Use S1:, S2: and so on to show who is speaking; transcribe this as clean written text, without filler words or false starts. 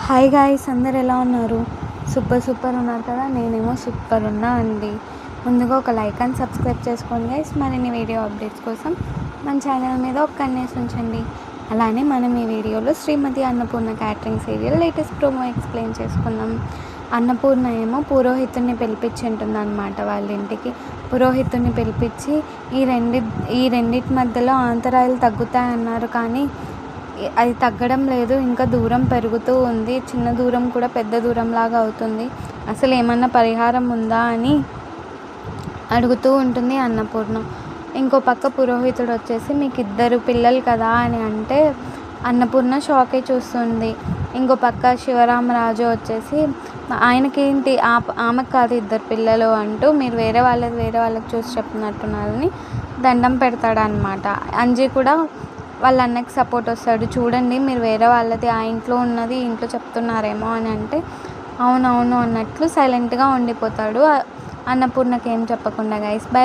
S1: Hi guys, అందరు ఎలా ఉన్నారు? సూపర్ ఉన్నారు కదా. నేనేమో సూపర్ ఉన్నా అండి. ముందుగా ఒక లైక్ అండ్ సబ్స్క్రైబ్ చేసుకోండి గైస్. మరిన్ని వీడియో అప్డేట్స్ కోసం మన ఛానల్ మీద ఒక కన్నేసి ఉంచండి. అలానే మనం ఈ వీడియోలో Srimathi Annapurna catering serial latest promo explain చేసుకుందాం. అన్నపూర్ణ ఏమో పురోహితుడిని పిలిపించుంటుంది అనమాట. వాళ్ళ ఇంటికి పురోహితుడిని పిలిపించి ఈ రెండిటి మధ్యలో అంతరాయాలు తగ్గుతాయన్నారు, కానీ అది తగ్గడం లేదు, ఇంకా దూరం పెరుగుతూ ఉంది. చిన్న దూరం కూడా పెద్ద దూరం లాగా అవుతుంది. అసలు ఏమన్నా పరిహారం ఉందా అని అడుగుతూ ఉంటుంది అన్నపూర్ణ. ఇంకో పక్క పురోహితుడు వచ్చేసి మీకు 2 పిల్లలు కదా అని అంటే అన్నపూర్ణ షాకే చూస్తుంది. ఇంకో పక్క శివరామరాజు వచ్చేసి ఆయనకేంటి ఆమెకు కాదు 2 పిల్లలు అంటూ మీరు వేరే వాళ్ళకి చూసి చెప్తున్నట్టున్నారని దండం పెడతాడనమాట. అంజీ కూడా వాళ్ళ అన్నకి సపోర్ట్ వస్తాడు. చూడండి, మీరు వేరే వాళ్ళది ఆ ఇంట్లో ఉన్నది ఈ ఇంట్లో చెప్తున్నారేమో అని అంటే అవునవును అన్నట్లు సైలెంట్గా ఉండిపోతాడు, అన్నపూర్ణకి ఏం చెప్పకుండా. Guys, by.